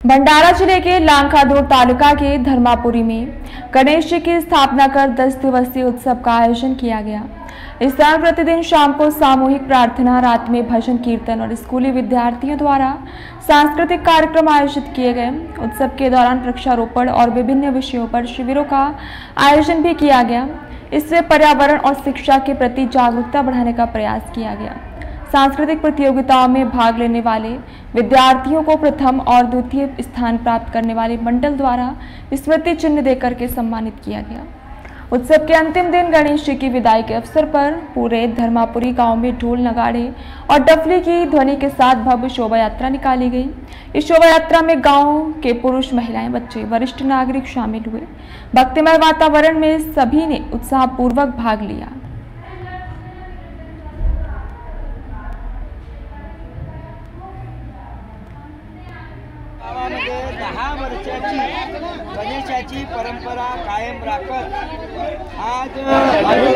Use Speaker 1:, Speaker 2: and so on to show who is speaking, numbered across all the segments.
Speaker 1: भंडारा जिले के लांकादोर तालुका के धर्मापुरी में गणेश जी की स्थापना कर 10 दिवसीय उत्सव का आयोजन किया गया। इस दौरान प्रतिदिन शाम को सामूहिक प्रार्थना, रात में भजन कीर्तन और स्कूली विद्यार्थियों द्वारा सांस्कृतिक कार्यक्रम आयोजित किए गए। उत्सव के दौरान वृक्षारोपण और विभिन्न विषयों पर शिविरों का आयोजन भी किया गया। इससे पर्यावरण और शिक्षा के प्रति जागरूकता बढ़ाने का प्रयास किया गया। सांस्कृतिक प्रतियोगिताओं में भाग लेने वाले विद्यार्थियों को प्रथम और द्वितीय स्थान प्राप्त करने वाले मंडल द्वारा स्मृति चिन्ह देकर के सम्मानित किया गया। उत्सव के अंतिम दिन गणेश जी की विदाई के अवसर पर पूरे धर्मापुरी गांव में ढोल, नगाड़े और डफली की ध्वनि के साथ भव्य शोभा यात्रा निकाली गई। इस शोभा यात्रा में गांव के पुरुष, महिलाएं, बच्चे, वरिष्ठ नागरिक शामिल हुए। भक्तिमय वातावरण में सभी ने उत्साहपूर्वक भाग लिया।
Speaker 2: गावामध्ये 10 वर्षाची गणेशाची परंपरा कायम राखत आज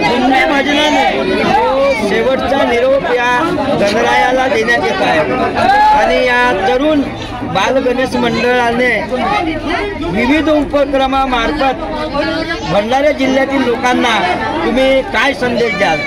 Speaker 2: जुन्या भजनाने शेवटचा निरोप या गणरायाला देण्यात येत आहे। आणि या तरुण बाल गणेश मंडळाने विविध उपक्रमामार्फत भंडारा जिल्ह्यातील लोकांना तुम्ही काय संदेश द्याल?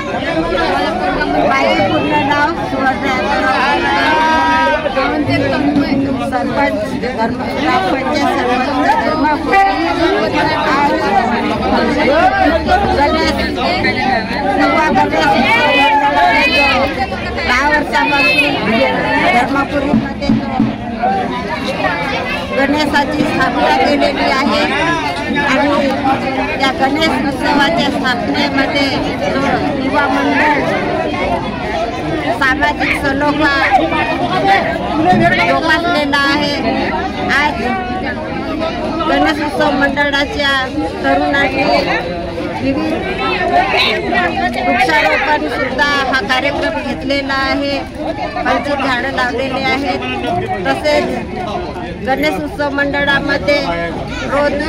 Speaker 3: धर्मापुरीमध्ये गणेशाची स्थापना केलेली आहे आणि त्या गणेश उत्सवाच्या स्थापनेमध्ये युवा मंडळ, सामाजिक सलोखा जोपासलेला आहे। आज गणेश उत्सव मंडळाच्या तरुणांनी विविध वृक्षारोपण सुद्धा हा कार्यक्रम घेतलेला आहे। फळाची झाडं लावलेली आहेत। तसेच गणेश उत्सव मंडळामध्ये रोज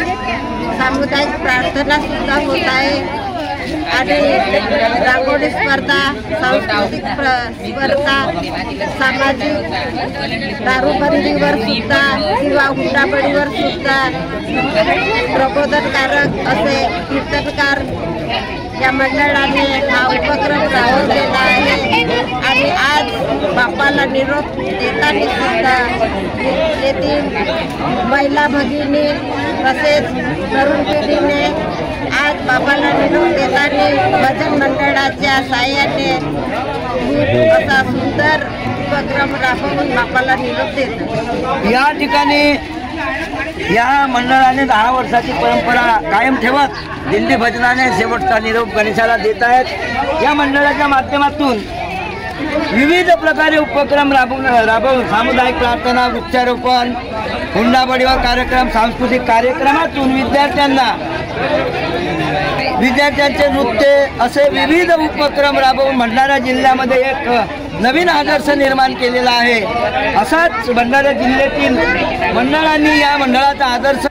Speaker 3: सामुदायिक प्रार्थना सुद्धा होत आहे आणि रांगोळी स्पर्धा, सांस्कृतिक स्पर्धा, सामाजिक दारूबंदीवर सुद्धा किंवा हुंडाबळीवर सुद्धा प्रबोधनकारक असे कीर्तनकार या मंडळाने हा उपक्रम राबवलेला आहे। आणि आज बाप्पाला निरोप देताना सुद्धा येथील महिला भगिनी तसेच तरुण पिढीने आज बाप्पाला निरोप देताना भजन मंडळाच्या साहाय्याने असा सुंदर उपक्रम राबवून बाप्पाला निरोप देतात।
Speaker 2: या ठिकाणी या मंडळाने 10 वर्षाची परंपरा कायम ठेवत दिंडी भजनाने शेवटचा निरोप गणेशाला देत आहेत। या मंडळाच्या माध्यमातून विविध प्रकारे उपक्रम राबवून सामुदायिक प्रार्थना, वृक्षारोपण, हुंडाबळीवर कार्यक्रम, सांस्कृतिक कार्यक्रमातून विद्यार्थ्यांचे नृत्य असे विविध उपक्रम राबवून भंडारा जिल्ह्यामध्ये एक नवीन आदर्श निर्माण केलेला आहे। असाच भंडारा जिल्ह्यातील मंडळांनी या मंडळाचा आदर्श